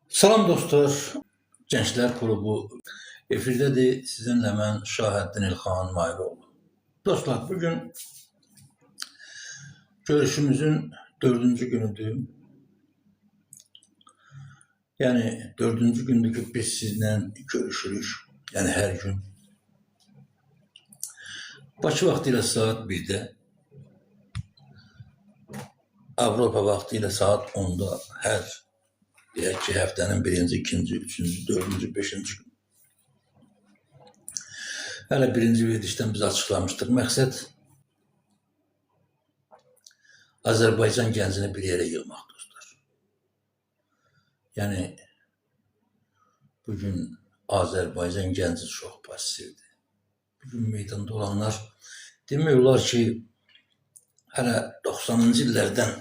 Salam dostlar, Gençler Klubu efirdədir. Sizinlə mən Şahəddin İlxan Mailoğlu. Dostlar, bugün görüşümüzün 4-cü günüdür. Yəni 4-cü gündür ki, biz sizlə görüşürük. Yəni hər gün. Bakı vaxtı ilə saat 1-də, Avropa vaxtı ilə saat 10-da hər deyək ki, həftənin 1-ci, 2-ci, 3-cü, 4-cü, 5-ci gün. Hələ birinci verilişdən biz açıqlamışdıq. Məqsəd Azərbaycan gəncini bir yerə yığmaq dostlar. Yəni bugün Azərbaycan gənci çox passivdir. Bugün meydanda olanlar demək olar ki, hələ 90-cı illərdən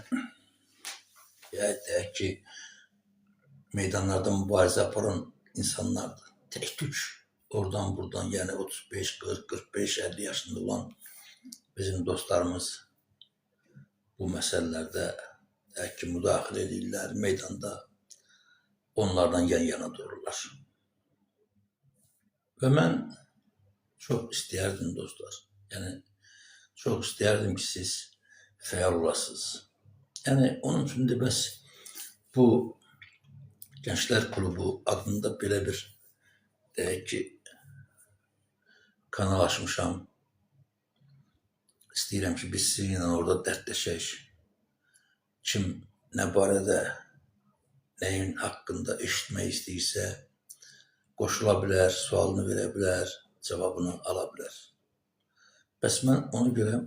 deyək ki, meydanlarda mübarizə aparan insanlardır. Tək-tük oradan buradan, yəni 35, 40, 45, 50 yaşında olan bizim dostlarımız bu məsələlərdə deyək ki, müdaxilə edirlər, meydanda onlardan yan-yana dururlar. Və mən çox istəyərdim dostlar, yəni çox istəyərdim ki, siz fəal olasınız. Yəni onun üçün də bəs bu Gençlər Klubu adında belə bir deyək ki, kanal açmışam. İstəyirəm ki, biz sizinlə orada dərdləşək. Kim nə barədə, nəyin haqqında eşitmək istəyirsə, qoşula bilər, sualını verə bilər, cavabını ala bilər. Bəs mən ona görə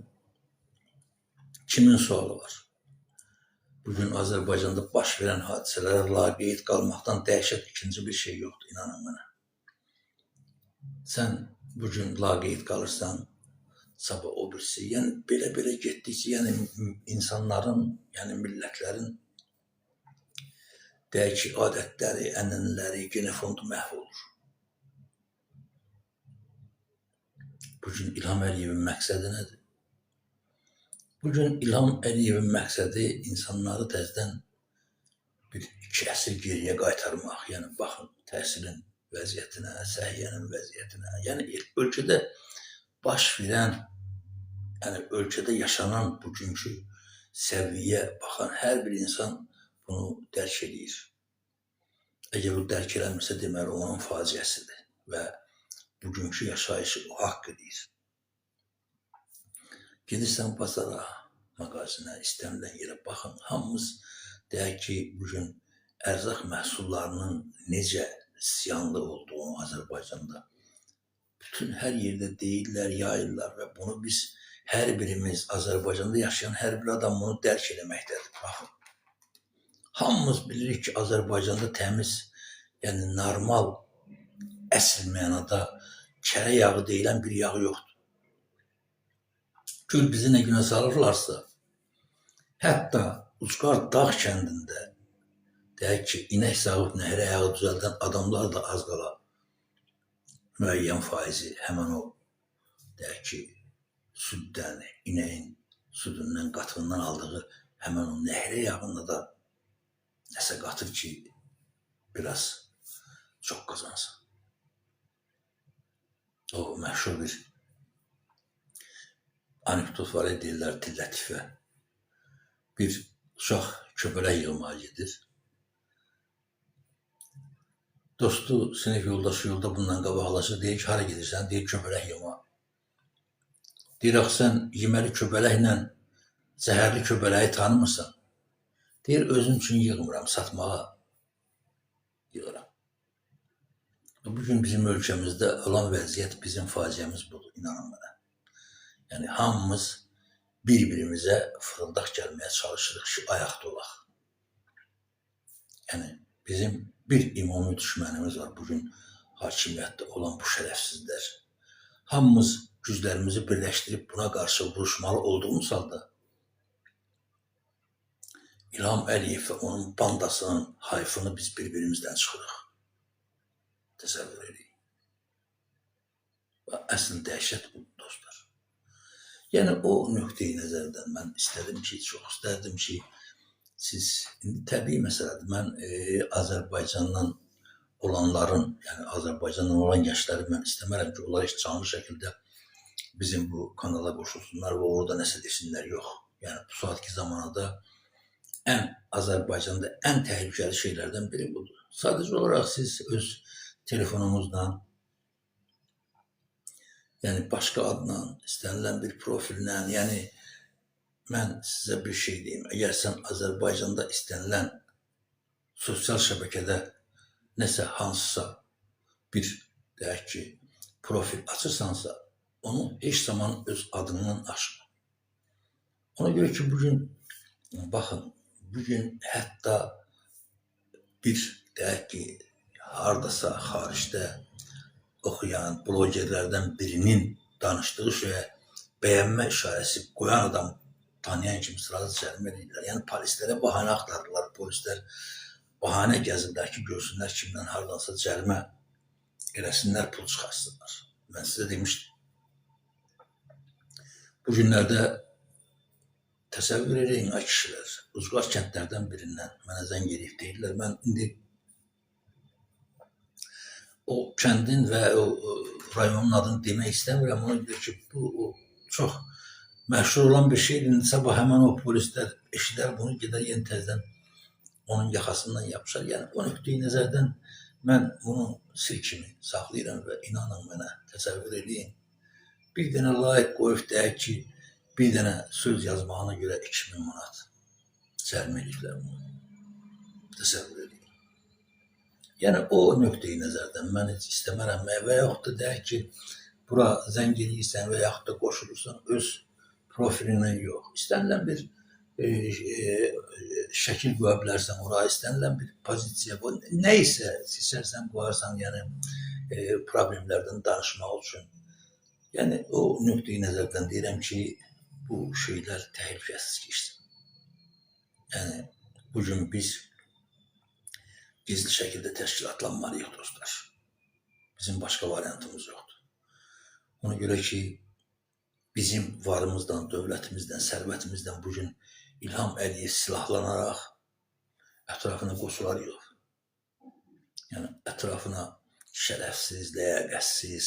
kimin sualı var? Bugün Azərbaycanda baş verən hadisələrə laqeyd qalmaqdan dəhşət ikinci bir şey yoxdur, inanın mənə. Sən bugün laqeyd qalırsan, sabah o birisi. Yəni belə getdikcə, yəni insanların, yəni millətlərin deyək ki, adətləri, ənənələri, genofondu məhv olur. Bugün İlham Əliyevin məqsədi nədir? Bugün İlham Əliyevin məqsədi insanları təzədən bir 2 əsr geriyə qaytarmaq. Yəni baxın, təhsilin vəziyyətinə, səhiyyənin vəziyyətinə, yəni ölkədə baş verən, yəni ölkədə yaşanan bugünkü səviyyə baxan hər bir insan bunu dərk edir. Əgər o dərk eləmirsə, deməli onun faciəsidir və bugünkü yaşayışı o haqq edir. Gedirsən bazara, mağazinə, istənilən yerə baxın. Hamımız deyək ki, bugün ərzaq məhsullarının necə ziyanlı olduğunu Azərbaycanda bütün hər yerdə deyirlər, yayırlar və bunu biz hər birimiz, Azərbaycanda yaşayan hər bir adam bunu dərk eləməkdədir. Baxın, hamımız bilirik ki, Azərbaycanda təmiz, yəni normal, əsl mənada kərə yağı deyilən bir yağ yoxdur. Gül bizi nə günə salırlarsa, hətta Ucqar Dağ kəndində deyək ki, inək sağıb nəhrə yağı düzəldən adamlar da az qala müəyyən faizi həmən o deyək ki, süddən, inəyin südündən, qatığından aldığı həmən o nəhrə yağında da nəsə qatır ki, biraz çox qazansın. O məşhur bir anekdot var, deyirlər Lətifə. Bir uşaq köpərək yığmağa gedir. Dostu, sinif yoldaşı yolda bundan qabaqlaşır, deyir ki, hara gedirsən? Deyir, köpərək yığmağa. Deyir, axı sən yeməli köpərəklə zəhərli köpərəyi tanımırsan. Deyir, özüm üçün yığmıram, satmağa yığıram. Bugün bizim ölkəmizdə olan vəziyyət, bizim faciəmiz budur, inanın mənə. Yəni hamımız bir-birimizə fırıldaq gəlməyə çalışırıq ki, ayaqda olaq. Yəni bizim bir ümumi düşmənimiz var bugün hakimiyyətdə olan bu şərəfsizlər. Hamımız güclərimizi birləşdirib buna qarşı vuruşmalı olduğumuz halda İlham Əliyev və onun bandasının hayfını biz bir-birimizdən çıxırıq. Təsəvvür edin. Və əsl dəhşət bu, dostlar. Yəni o nöqteyi nəzərdən mən istədim ki, çox istərdim ki, siz indi təbii məsələdir. Mən Azərbaycandan olanların, yəni Azərbaycandan olan gəncləri mən istəmərəm ki, onlar heç canlı şəkildə bizim bu kanala qoşulsunlar və orada nəsə desinlər. Yox. Yəni bu saatki zamanada Azərbaycanda ən təhlükəli şeylərdən biri budur. Sadəcə olaraq siz öz telefonunuzla, yəni başqa adla, istənilən bir profillə, yəni mən sizə bir şey deyim. Əgər sən Azərbaycanda istənilən sosial şəbəkədə nəsə hansısa bir, deyək ki, profil açırsansa, onu heç zaman öz adından aşma. Ona görə ki, bugün, baxın, bugün hətta bir, deyək ki, hardasa xaricdə oxuyan blogerlərdən birinin danışdığı şeyə bəyənmə işarəsi qoyan adam tanıyan kimi sırada cərimə edirlər. Yəni polislərə bahanə axtarırlar, polislər bahanə gəzirlər ki, görsünlər kimdən hardansa cərimə eləsinlər, pul çıxarsınlar. Mən sizə demişdim. Bu günlərdə təsəvvür edin, ay kişilər, Ucqar kəndlərdən birindən mənə zəng edib deyirlər. Mən indi o kəndin və o rayonun adını demək istəmirəm. Ona görə ki, bu çox məşhur olan bir şeydir. Sabah həmən o polislər eşidər bunu, gedər yeni təzdən onun yaxasından yapışar. Yəni bu nöqteyi nəzərdən mən bunu sir kimi saxlayıram və inanın mənə, təsəvvür edin. Bir dənə layiq qoyub deyək ki, bir dənə söz yazmağına görə 2000 manat cərimə ediblər bunu. Təsəvvür edin. Yəni o nöqteyi nəzərdən mən heç istəmərəm və yaxud da deyək ki, bura zəng edirsən və yaxud da qoşulursan öz profilindən yox. İstənilən bir şəkil qoya bilərsən oraya, istənilən bir pozisiya, nə isə seçərsən, qoyarsan, yəni problemlərdən danışmaq üçün. Yəni o nöqteyi nəzərdən deyirəm ki, bu şeylər təhlükəsiz keçsin. Yəni bugün biz gizli şəkildə təşkilatlanmalıyıq dostlar. Bizim başqa variantımız yoxdur. Ona görə ki, bizim varımızdan, dövlətimizdən, sərvətimizdən bugün İlham Əliyev silahlanaraq ətrafına qoşular yox. Yəni ətrafına şərəfsiz, ləyaqətsiz,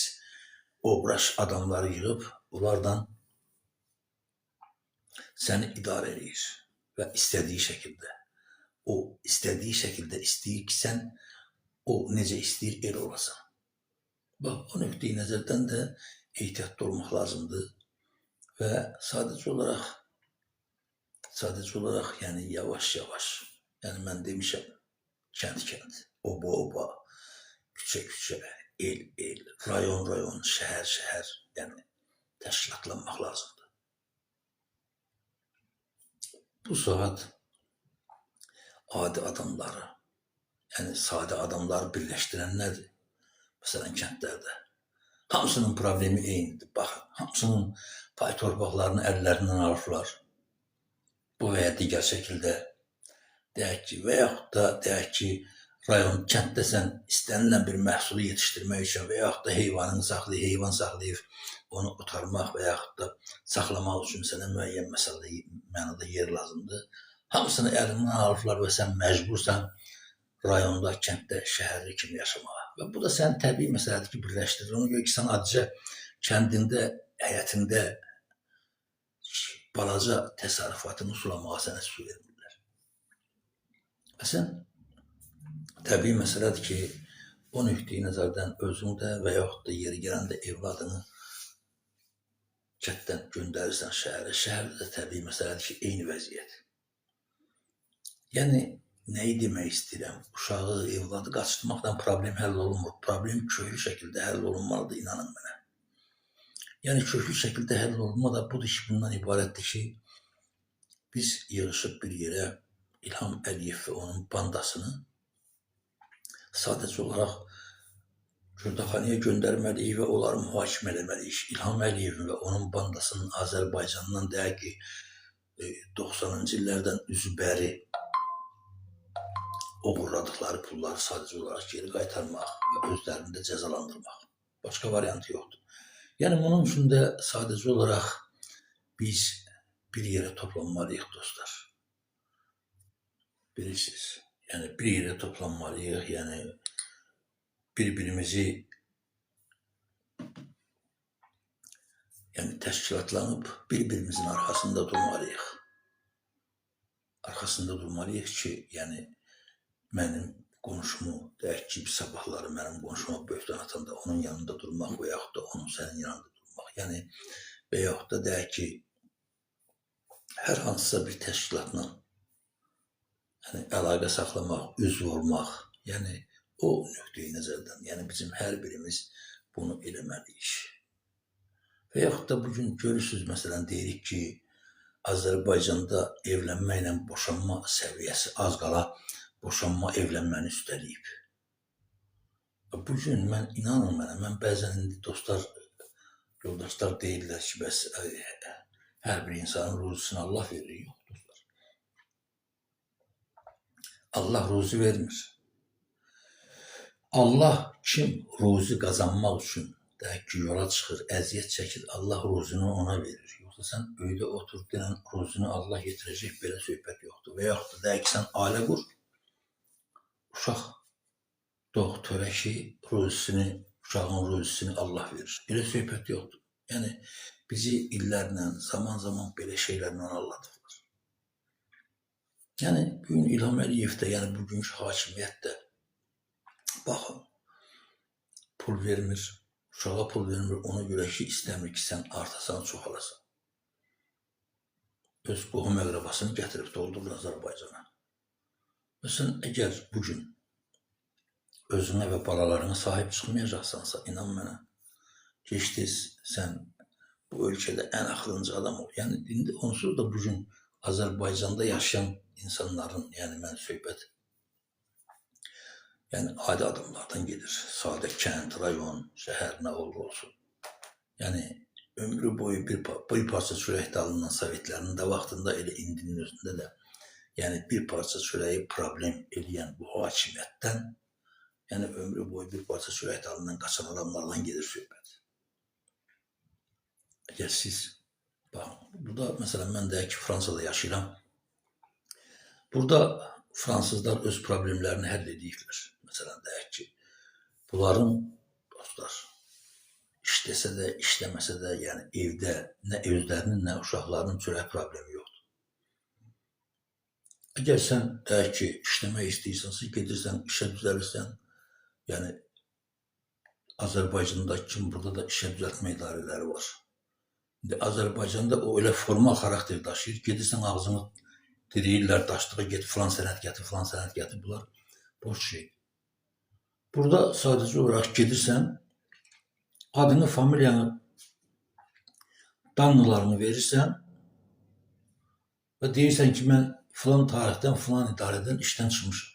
obraş adamları yığıb, onlardan səni idarə edir və istədiyi şəkildə istəyir ki, sən o necə istəyir, el olasan. Bax, o nöqteyi nəzərdən də ehtiyatlı olmaq lazımdır və sadəcə olaraq, yəni yavaş-yavaş, yəni mən demişəm, kənd-kənd, oba-oba, küçə-küçə, el, rayon, şəhər, yəni təşkilatlanmaq lazımdır. Bu saat adi adamları, yəni sadə adamları birləşdirən nədir? Məsələn, kəndlərdə. Hamısının problemi eynidir. Baxın, hamısının pay torpaqlarını əllərindən alıblar. Bu və ya digər şəkildə deyək ki, və yaxud da deyək ki, rayon kənddəsən istənilən bir məhsulu yetişdirmək üçün və yaxud da heyvan saxlayıb onu otarmaq və yaxud da saxlamaq üçün sənə müəyyən mənada yer lazımdır. Hamısını əlindən alıblar və sən məcbursan rayonda, kənddə, şəhərli kimi yaşamağa. Və bu da sənin təbii məsələdir ki, birləşdirir. Ona görə ki, sən adicə kəndində, həyətində balaca təsərrüfatını sulamağa sənə su vermirlər. Və sən təbii məsələdir ki, o nöqteyi nəzərdən özün də və yaxud da yeri gələndə evladını kənddən göndərirsən şəhərə. Şəhərdə də təbii məsələdir ki, eyni vəziyyət. Yəni, nəyi demək istəyirəm? Uşağı, evladı qaçırtmaqdan problem həll olunmur. Problem köklü şəkildə həll olunmalıdır, inanın mənə. Yəni, köklü şəkildə həll olunma da budur ki, bundan ibarətdir ki, biz yığışıb bir yerə İlham Əliyev və onun bandasını sadəcə olaraq Gürdaxanaya göndərməliyik və onları mühakimə eləməliyik. İlham Əliyevin və onun bandasının Azərbaycandan deyək ki, 90-cı illərdən üzü bəri oğurladıqları pulları sadəcə olaraq geri qaytarmaq və özlərini də cəzalandırmaq. Başqa variantı yoxdur. Yəni, bunun üçün də sadəcə olaraq biz bir yerə toplanmalıyıq dostlar. bilirsiniz. Yani bir yere toplanmalıyıq, yani birbirimizi təşkilatlanıb bir-birimizin arxasında durmalıyıq. Arxasında durmalıyıq ki, yəni mənim qonşumu, deyək ki, sabahları mənim qonşuma böhtan atanda onun yanında durmaq və yaxud da onun sənin yanında durmaq. Yəni və yaxud da deyək ki, hər hansısa bir təşkilatla əlaqə saxlamaq, üzv olmaq, yəni o nöqteyi nəzərdən, yəni bizim hər birimiz bunu eləməliyik. Və yaxud da bugün görürsünüz, məsələn, deyirik ki, Azərbaycanda evlənməklə boşanma səviyyəsi az qala boşanma evlənməni üstələyib. Bugün mən, inanın mənə, mən bəzən indi dostlar, yoldaşlar deyirlər ki, bəs hər bir insanın ruzisini Allah verir. Yox, dostlar. Allah ruzi vermir. Allah kim ruzi qazanmaq üçün deyək ki, yola çıxır, əziyyət çəkir, Allah ruzini ona verir. Yoxsa sən öydə otur, denən ruzini Allah yetirəcək, belə söhbət yoxdur. Və yaxud da deyək ki, sən ailə qur, uşaq doğ törə ki, uşağın ruzisini Allah verir. Belə söhbət yoxdur. Yəni, bizi illərlə, zaman belə şeylərlə anladıqlar. Yəni, bugün İlham Əliyevdə, yəni bugünkü hakimiyyətdə, baxın, pul vermir, uşağa pul vermir, ona görə ki, istəmir ki, sən artasan, çoxalasan. Öz qohum əqrabasını gətirib doldurur Azərbaycana. Və sən əgər bugün özünə və balalarına sahib çıxmayacaqsansa, inan mənə, geçdiniz, sən bu ölkədə ən axırıncı adam ol. Yəni, indi onsuz da bugün Azərbaycanda yaşayan insanların, yəni mən söhbət, yəni adi adamlardan gedir. Sadə kənd, rayon, şəhər nə olsun. Yəni, ömrü boyu bir parça çörək dalından Sovetlərin də vaxtında, elə indinin özündə də, yəni bir parça çörəyi problem eləyən bu hakimiyyətdən, yəni ömrü boyu bir parça çörək dalından qaçan adamlardan gedir söhbət. Əgər siz, baxın, burada məsələn, mən deyək ki, Fransada yaşayıram. Burada fransızlar öz problemlərini həll ediblər. Məsələn, deyək ki, bunların, dostlar, işləsə də, işləməsə də, yəni evdə nə özlərinin, nə uşaqlarının çörək problemi yoxdur. Əgər sən, deyək ki, işləmək istəyirsənsə, gedirsən, işə düzəlirsən, yəni Azərbaycanda kimi burada da işə düzəltmə idarələri var. İndi Azərbaycanda o elə formal xarakter daşıyır, gedirsən ağzını diriyirlər, daşdığa get, filan sənət gətir, filan sənət gətir, bunlar boş şey. Burada sadəcə olaraq gedirsən, adını, familiyanı, danlılarını verirsən və deyirsən ki, mən filan tarixdən, filan idarədən işdən çıxmışım.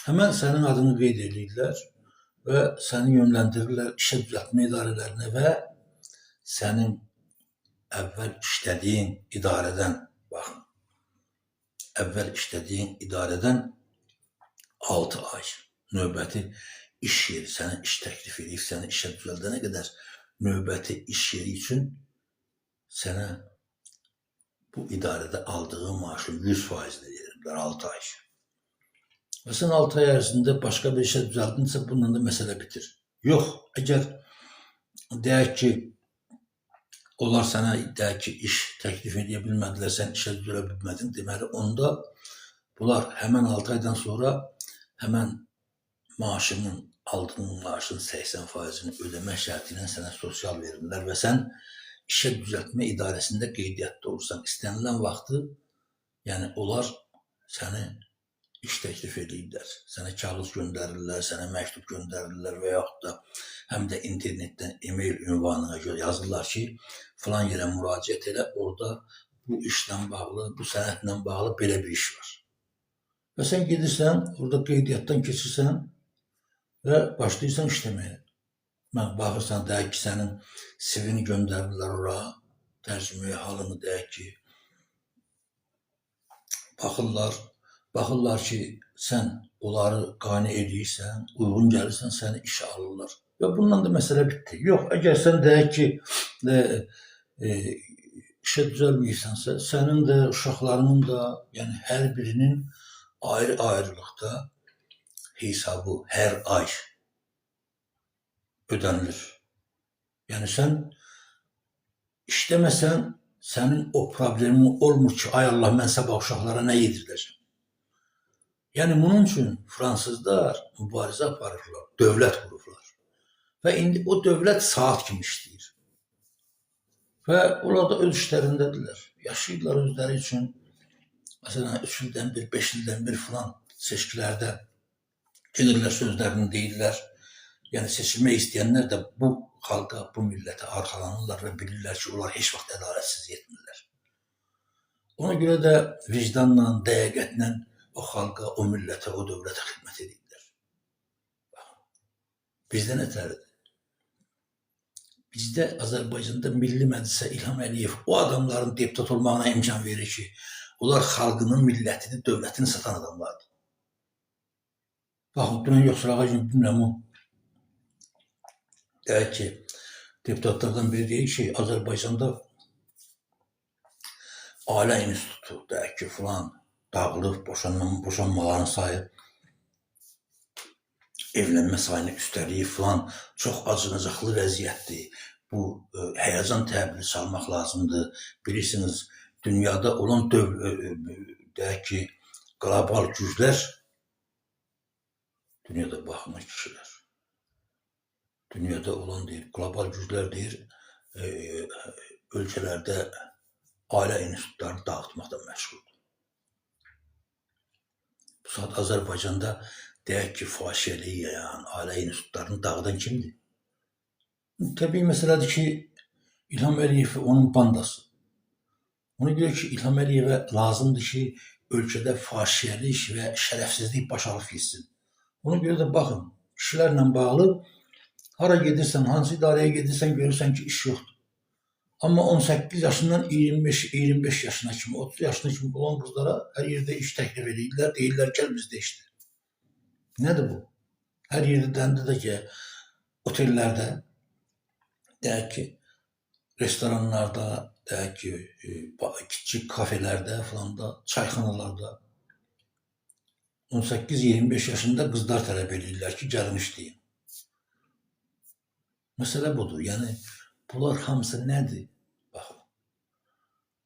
Həmən sənin adını qeyd edirlər və səni yönləndirirlər işə düzəltmə idarələrinə və sənin əvvəl işlədiyin idarədən, baxın, əvvəl işlədiyin idarədən 6 ay növbəti iş yeri sənə iş təklif edib, səni işə düzəldənə qədər növbəti iş yeri üçün sənə bu idarədə aldığın maaşın 100%-ni verirlər 6 ay. Və sən 6 ay ərzində başqa bir işə düzəldinsə, bununla da məsələ bitir. Yox, əgər deyək ki, onlar sənə deyək ki, iş təklif edə bilmədilər, sən işə düzələ bilmədin, deməli, onda bunlar həmən 6 aydan sonra həmən aldığın maaşın 80%-ni ödəmə şərti ilə sənə sosial verirlər və sən işə düzəltmə idarəsində qeydiyyatda olursan. İstənilən vaxtı, yəni onlar səni iş təklif edirlər, sənə kağız göndərirlər, sənə məktub göndərirlər və yaxud da həm də internetdən e-mail ünvanına görə yazırlar ki, filan yerə müraciət elə, orada bu işlə bağlı, bu sənətlə bağlı belə bir iş var. Və sən gedirsən, orada qeydiyyatdan keçirsən və başlayırsan işləməyə. Baxırsan, deyək ki, sənin CV-ni göndərirlər ora, tərcüməyə halını deyək ki, baxırlar ki, sən onları qane edirsən, uyğun gəlirsən, səni işə alırlar. Və bununla da məsələ bitdi. Yox, əgər sən deyək ki, işə düzəlməyirsənsə, sənin də, uşaqlarının da, yəni hər birinin ayrı-ayrılıqda hesabı hər ay ödənilir. Yəni sən işləməsən, sənin o problemin olmur ki, ay Allah, mən sabah uşaqlara nə yediriləcəm? Yəni bunun üçün fransızlar mübarizə aparırlar, dövlət qururlar. Və indi o dövlət saat kimi işləyir. Və onlar da öz işlərindədirlər. Yaşayırlar özləri üçün. Məsələn, 3 ildən bir, 5 ildən bir filan seçkilərdə gedirlər, sözlərini deyirlər. Yəni seçilmək istəyənlər də bu xalqa, bu millətə arxalanırlar və bilirlər ki, onlar heç vaxt ədalətsiz yetmirlər. Ona görə də vicdanla, dəqiqətlə o xalqa, o millətə, o dövlətə xidmət edirlər. Bizdə nətərdir? Bizdə Azərbaycanda Milli Məclisə İlham Əliyev o adamların deputat olmağına imkan verir ki, onlar xalqının, millətini, dövlətini satan adamlardır. Baxın, dünən yoxsulağa gün bilmirəm o. Deyək ki, deputatlardan biri deyir ki, Azərbaycanda ailə institutu, deyək ki, filan dağılıb, boşanmaların sayı, evlənmə sayını üstəliyib filan, çox acınacaqlı vəziyyətdir. Bu, həyəcan təbili çalmaq lazımdır. Bilirsiniz, dünyada olan deyək ki, qlobal güclər, dünyada baxın kişilər, dünyada olan deyir, qlobal güclər deyir, ölkələrdə ailə institutlarını dağıtmaqdan məşğuldur. Bu saat Azərbaycanda deyək ki, faşiyəliyi yayan, ailə institutlarını dağıdan kimdir? Təbii məsələdir ki, İlham Əliyev və onun bandası. Ona görə ki, İlham Əliyevə lazımdır ki, ölkədə faşiyəlik və şərəfsizlik başalıq etsin. Ona görə də baxın, kişilərlə bağlı hara gedirsən, hansı idarəyə gedirsən, görürsən ki, iş yoxdur. Amma 18 yaşından 25 yaşına kimi, 30 yaşına kimi olan qızlara hər yerdə iş təklif edirlər, deyirlər, gəl bizdə işlə. Nədir bu? Hər yerdə dəndə də ki, otellərdə, deyək ki, restoranlarda, deyək ki, kiçik kafelərdə falan da, çayxanalarda 18-25 yaşında qızlar tələb edirlər ki, gəlin işləyin. Məsələ budur. Yəni, bunlar hamısı nədir? Baxın.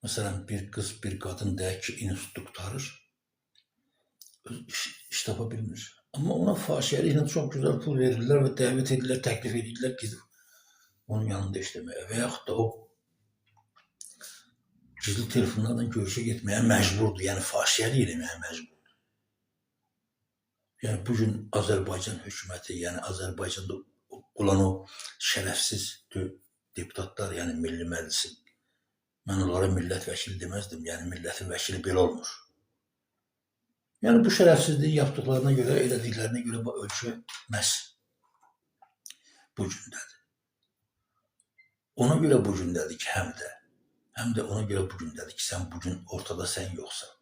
Məsələn, bir qız, bir qadın deyək ki, institut qurtarır, iş tapa bilmir. Amma ona faşiyəliklə çox gözəl pul verirlər və dəvət edirlər, təklif edirlər, gedir onun yanında işləməyə. Və yaxud da o gizli telefonlarla görüşə getməyə məcburdur, yəni faşiyəlik eləməyə məcburdur. Yəni, bugün Azərbaycan hökuməti, yəni Azərbaycanda olan o şərəfsiz deputatlar, yəni Milli Məclisin, mən onlara millət vəkili deməzdim, yəni millətin vəkili belə olmur. Yəni, bu şərəfsizliyi yapdıqlarına görə, elədiklərinə görə bu ölkə məhz bu gündədir. Ona görə bu gündədir ki, həm də ona görə bu gündədir ki, sən bugün ortada sən yoxsan.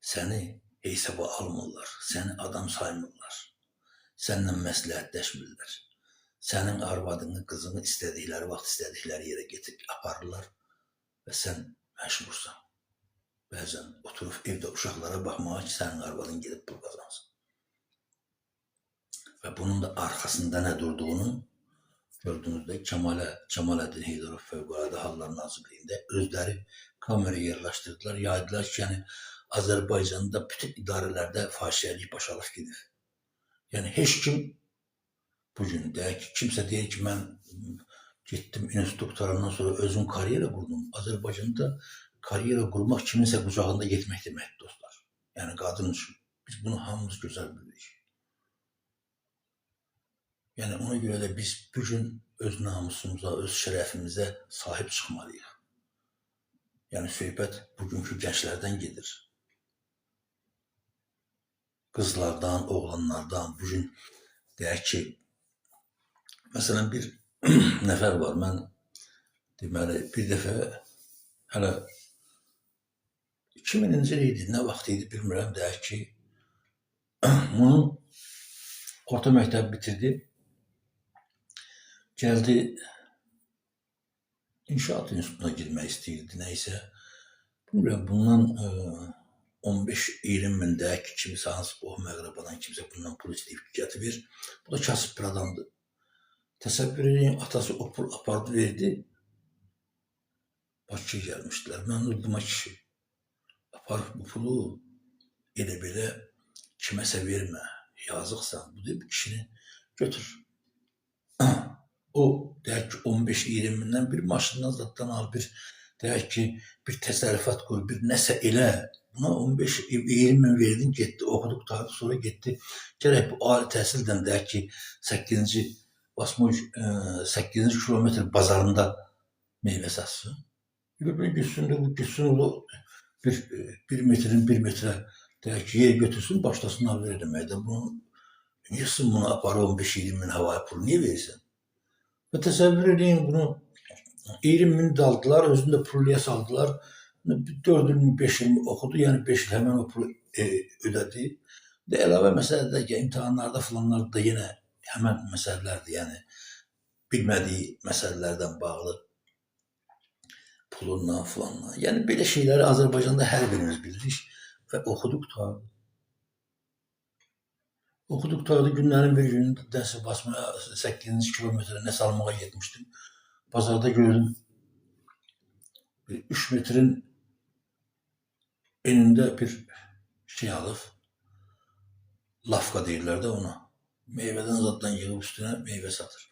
Səni hesaba almırlar, səni adam saymırlar, səninlə məsləhətləşmirlər. Sənin arvadını, qızını istədikləri vaxt, istədikləri yerə getirib aparırlar və sən məşğulsan. Bəzən oturub evdə uşaqlara baxmağa ki, sənin arvadın gedib pul qazansın. Və bunun da arxasında nə durduğunu gördüyünüzdə Kemaləddin Heydərov Fövqəladə Hallar Nazirliyində özləri kameraya yerləşdirdiler, yaydılar ki, yəni Azərbaycanda bütün idarələrdə faşiyəlik başalıq gedir. Yəni heç kim bugün deyək ki, kimsə deyir ki, mən getdim institut qurtarandan sonra özüm karyera qurdum. Azərbaycanda karyera qurmaq kiminsə qucağında getmək deməkdir, dostlar. Yəni qadın üçün. Biz bunu hamımız gözəl bilirik. Yəni ona görə də biz bugün öz namusumuza, öz şərəfimizə sahib çıxmalıyıq. Yəni söhbət bugünkü gənclərdən gedir. Qızlardan, oğlanlardan, bugün deyək ki, məsələn bir nəfər var, mən deməli bir dəfə hələ 2000-ci il idi, nə vaxt idi bilmirəm, deyək ki, bunun orta məktəbi bitirdi, gəldi inşaat institutuna girmək istəyirdi, nəysə. Bilmirəm, bundan 15-20 min deyək ki, kimsə hansı qohum əqrabadan kimsə bundan pul istəyib gətirir. Bu da kasıb bir adamdır. Təsəvvür edin, atası o pul apardı, verdi. Bakıya gəlmişdilər. Mən dedim ki, aparıb bu pulu elə belə kiməsə vermə, yazıqsan. Bu deyib, kişini götür. O, deyək ki, 15-20 mindən bir maşından zaddan al, deyək ki, bir təsərrüfat qur, bir nəsə elə. Buna 15-20 min verdin, getdi, oxudu, qutardı, sonra getdi. Gərək bu ali təhsildən, deyək ki, 8-ci kilometr bazarında meyvə satsın. Bir gitsin, bir metrin bir metrə, deyək ki, yer götürsün, başlasın alver eləməkdən. Niyesin bunu aparı 15-20 min havaya pulu, niye verirsən? Və təsəvvür edin, bunu 20 min de aldılar, özünü də pulluya saldılar. 4 il, 5 il oxudu, yəni 5 il həmən o pulu ödədi. Əlavə məsələdir ki, imtahanlarda falanlarda da yenə həmən məsələlərdir, yəni bilmədiyi məsələlərdən bağlı pulundan falanla. Yəni belə şeyləri Azərbaycanda hər birimiz bilirik və oxuduq tutardı. Oxuduq tutardı, günlərin bir günündə dərsə basmaya 8-ci kilometrə nə salmağa getmişdim. Bazarda gördüm, 3 metrin enində bir şey alıb, lafqa deyirlər də ona. Meyvədən zaddan yığıb üstünə meyvə satır.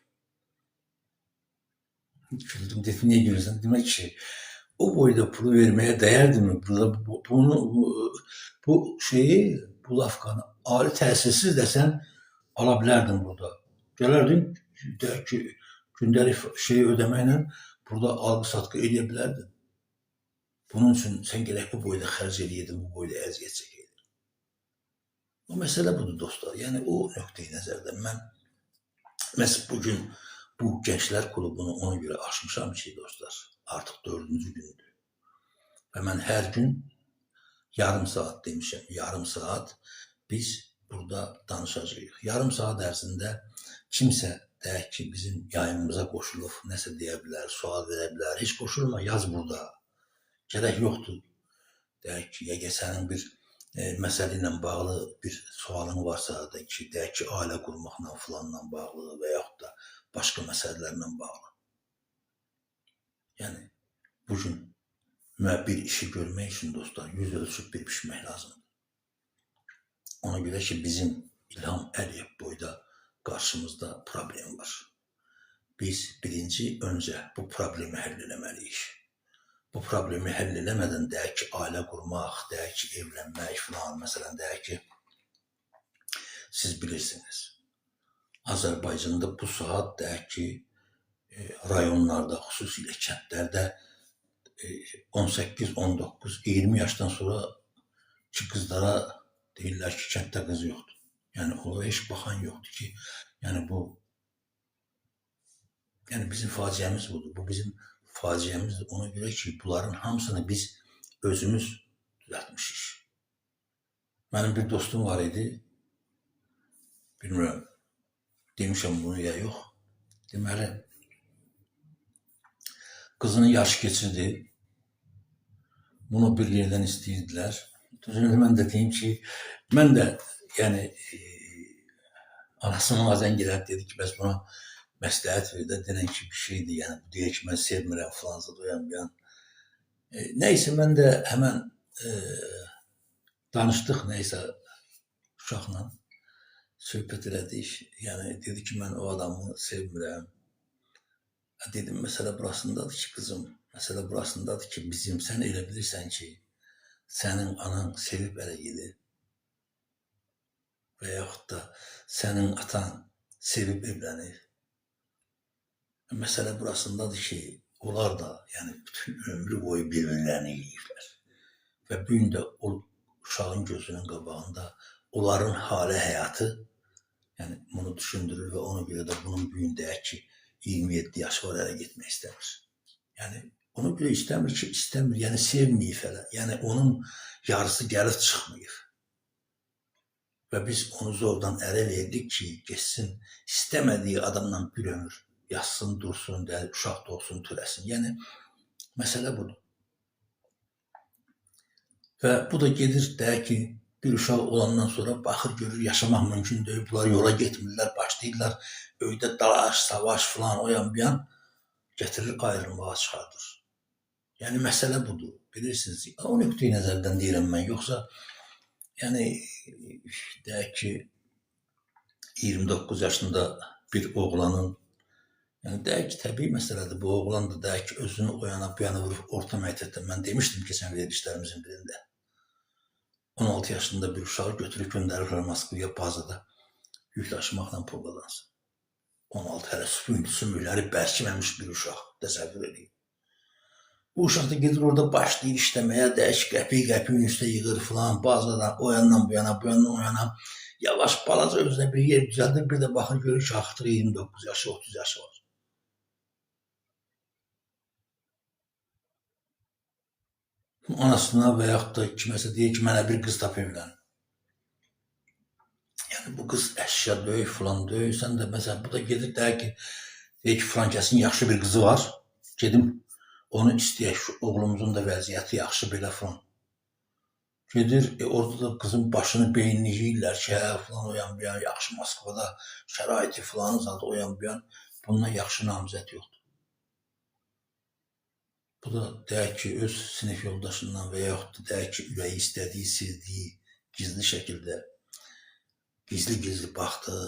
Güldüm, dedim, niye gülürsən? Demək ki, o boyda pulu verməyə dəyərdimi? Bu şeyi, bu lafqanı ali təsirsiz desən ala bilərdin burada. Gələrdin, deyək ki, gündəlik şeyi ödəməklə burada alqı-satqı edə bilərdin. Bunun üçün sən gərək bu boyda xərc edəydin, bu boyda əziyyət çəkəydin. O məsələ budur dostlar. Yəni o nöqteyi nəzərdən mən məhz bugün bu Gençlər Klubunu ona görə açmışam ki, dostlar, artıq 4-cü gündür. Və mən hər gün yarım saat demişəm, yarım saat biz burada danışacağıq. Yarım saat ərzində kimsə deyək ki, bizim yayınımıza qoşulub, nəsə deyə bilər, sual verə bilər, heç qoşulma, yaz burada. Gərək yoxdur. Deyək ki, əgər sənin bir məsələ ilə bağlı bir sualın varsa, deyək ki, ailə qurmaqla filanla bağlı və yaxud da başqa məsələlərlə bağlı. Yəni, bugün bir işi görmək üçün dostlar, yüz ölçüb bir pişmək lazımdır. Ona görə ki, bizim İlham Əliyev boyda qarşımızda problem var. Biz birinci öncə bu problemi həll eləməliyik. Bu problemi həll eləmədən deyək ki, ailə qurmaq, deyək ki, evlənmək filan, məsələn, deyək ki, siz bilirsiniz. Azərbaycanda bu saat deyək ki, rayonlarda, xüsusilə kəndlərdə 18, 19, 20 yaşdan sonra ki, qızlara deyirlər ki, kənddə qız yoxdur. Yəni, onlara heç baxan yoxdur ki, yəni bizim faciəmiz budur. Bu bizim faciəmizdir. Ona görə ki, bunların hamısını biz özümüz düzəltmişik. Mənim bir dostum var idi, bilmirəm, demişəm bunu ya yox. Deməli, qızının yaşı keçirdi, bunu bir yerdən istəyirdilər. Mən də deyim ki, mən də, yəni, anasının zəng elədi, dedi ki, bəs buna məsləhət verdi, denən ki, bir şeydir, yəni, bu deyək ki, mən sevmirəm, filansa doyan. Nəysə, mən də həmən danışdıq, nəysə, uşaqla söhbət elədik, yəni, dedi ki, mən o adamı sevmirəm. Dedim, məsələ burasındadır ki, qızım, məsələ burasındadır ki, sən elə bilirsən ki, sənin anan sevib ərə gedir və yaxud da sənin atan sevib evlənir. Məsələ burasındadır ki, onlar da yəni, bütün ömrü boyu bir-birlərini yiyirlər. Və bu gün də o uşağın gözünün qabağında onların hali həyatı yəni, bunu düşündürür və ona görə də bunun bu gün deyək ki, 27 yaşı var, ərə getmək istəmir. Yəni, ona görə istəmir ki, istəmir, yəni sevməyib hələ. Yəni, onun yarısı gəlib çıxmayıb. Və biz onu zordan ərə verdik ki, geçsin istəmədiyi adamla bir ömür yatsın, dursun, uşaq da olsun, törəsin. Yəni, məsələ budur. Və bu da gedir, deyək ki, bir uşaq olandan sonra baxır, görür, yaşamaq mümkün deyil, bunlar yola getmirlər, başlayırlar, öydə dalaş, savaş filan, o yan bir yan gətirir, ayrılmağa çıxardır. Yəni, məsələ budur, bilirsiniz. O nöqteyi nəzərdən deyirəm mən, yoxsa, yəni, deyək ki, 29 yaşında bir oğlanın, yəni, deyək ki, təbii məsələdir, bu oğlan da deyək ki, özünü o yana, bu yana vurur, orta məktəbdə, mən demişdim keçən verilişlərimizin birində, 16 yaşında bir uşağı götürüb göndərirlər Moskvaya bazada yük daşımaqla pul qazansın. 16 hələ sümükləri bərkiməmiş bir uşaq, təsəvvür edin. Bu uşaq da gedir orada başlayır işləməyə, dəyişik qəpik üstə yığır filan, bazadan o yandan bu yana, bu yandan o yana. Yavaş balaca özünə bir yer düzəldir, bir də baxır görür ki, axıtır 29 yaşı, 30 yaşı var. Anasına və yaxud da kiməsə deyir ki, mənə bir qız tap evlən. Yəni, bu qız əşya döyük, filan döyük, sən də məsələn, bu da gedir, deyir ki, filan kəsin yaxşı bir qızı var, gedim, onu istəyək, şu oğlumuzun da vəziyyəti yaxşı belə filan. Gedir, orada da qızın başını, beynini yiyirlər ki, hə, filan o yan bir yan, yaxşı Moskvada şəraiti filanı zadı o yan bir yan, bundan yaxşı namizət yoxdur. Bu da deyək ki, öz sinif yoldaşından və yaxud da deyək ki, ürəyi istədiyi, sevdiyi, gizli şəkildə, gizli baxdığı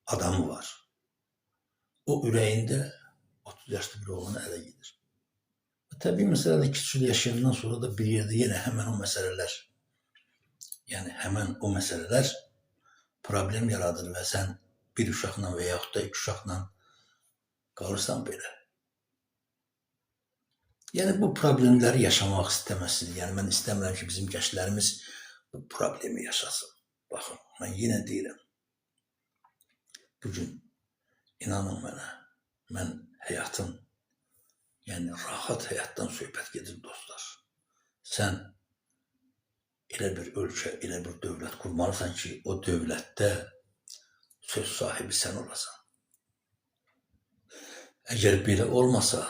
adamı var. O ürəyində 30 yaşlı bir oğlana ələ gedir. Təbii məsələdə kiçik yaşayandan sonra da bir yerdə yenə həmən o məsələlər, yəni həmən o məsələlər problem yaradır və sən bir uşaqla və yaxud da iki uşaqla qalırsan belə. Yəni, bu problemləri yaşamaq istəməsin. Yəni, mən istəmirəm ki, bizim gənclərimiz bu problemi yaşasın. Baxın, mən yenə deyirəm, bugün inanın mənə, mən həyatın, yəni rahat həyatdan söhbət gedir, dostlar. Sən elə bir ölkə, elə bir dövlət qurmalısan ki, o dövlətdə söz sahibi sən olasan. Əgər belə olmasa,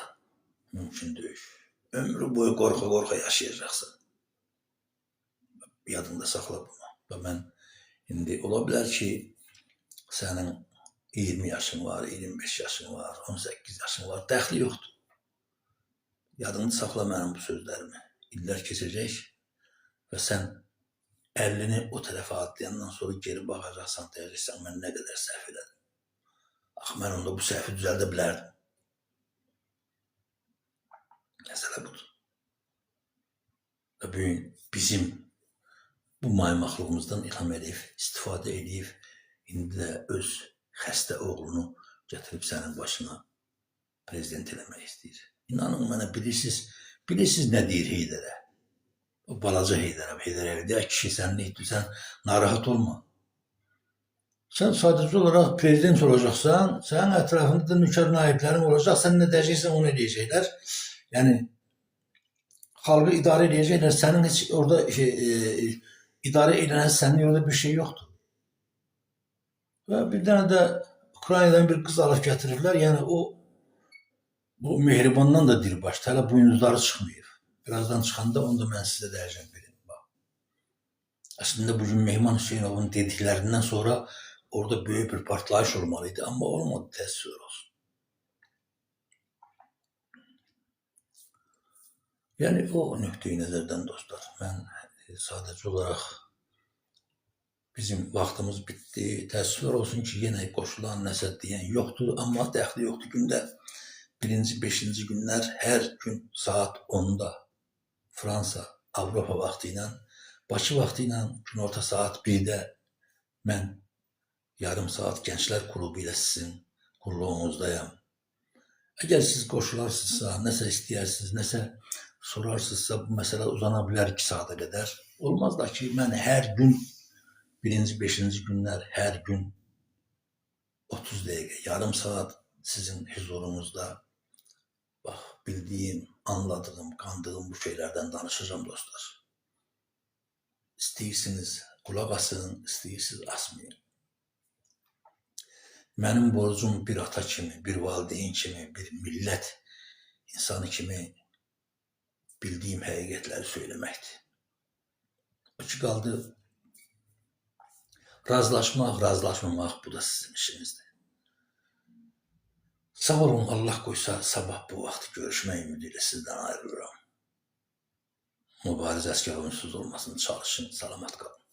mümkün deyil. Ömrü boyu qorxa-qorxa yaşayacaqsın. Yadında saxla bunu. Və mən indi ola bilər ki, sənin 20 yaşın var, 25 yaşın var, 18 yaşın var, dəxli yoxdur. Yadında saxla mənim bu sözlərimi. İllər keçəcək və sən 50-ni o tərəfə atlayandan sonra geri baxacaqsan, deyəcəksən, mən nə qədər səhv elədim. Axı, mən onda bu səhvi düzəldə bilərdim. Məsələ budur. Və bugün bizim bu maymaqlığımızdan İlham Əliyev istifadə edib, indi də öz xəstə oğlunu gətirib sənin başına prezident eləmək istəyir. İnanın mənə, bilirsiniz nə deyir Heydərə? O balaca Heydərə, Heydərə deyək, kişi sən nə etdirsən, narahat olma. Sən sadəcə olaraq prezident olacaqsan, sənin ətrafında da nökər naiblərin olacaq, sən nə deyəcəksən, onu eləyəcəklər. Yəni, xalqı idarə edəcəklər, sənin heç orada idarə edilən sənin orada bir şey yoxdur. Və bir dənə də Ukraynadan bir qız alıb gətiriblər, yəni bu Mehribandan da dirbaşdı, hələ buynuzları çıxmayıb. Birazdan çıxanda onu da mən sizə deyəcəm bilim. Əslində bugün Mehman Hüseynovun dediklərindən sonra orada böyük bir partlayış olmalıydı, amma olmadı, təəssüf olsun. Yəni, o nöqteyi nəzərdən dostlar, mən sadəcə olaraq bizim vaxtımız bitdi, təəssüflər olsun ki, yenə qoşulan nəsə deyən yoxdur, amma dəxli yoxdur. Gündə 1-ci, 5-ci günlər hər gün saat 10-da Fransa, Avropa vaxtı ilə, Bakı vaxtı ilə günorta saat 1-də mən yarım saat Gənclər klubu ilə sizin qulluğunuzdayam. Əgər siz qoşularsınızsa, nəsə istəyirsiniz, nəsə sorarsınızsa, bu məsələ uzana bilər 2 saata qədər. Olmaz da ki, mən hər gün 1-ci, 5-ci günlər hər gün 30 dəqiqə, yarım saat sizin huzurunuzda bax, bildiyim, anladığım, qandığım bu şeylərdən danışacağım dostlar. İstəyirsiniz, qulaq asın, istəyirsiniz, asmayın. Mənim borcum bir ata kimi, bir valideyn kimi, bir millət insanı kimi bildiyim həqiqətləri söyləməkdir. O ki, qaldı razılaşmaq, razılaşmamaq, bu da sizin işinizdir. Sağ olun, Allah qoysa sabah bu vaxt görüşmək ümidi ilə sizdən ayrılıram. Mübarizə əskər onsuz olmasın, çalışın, salamat qalın.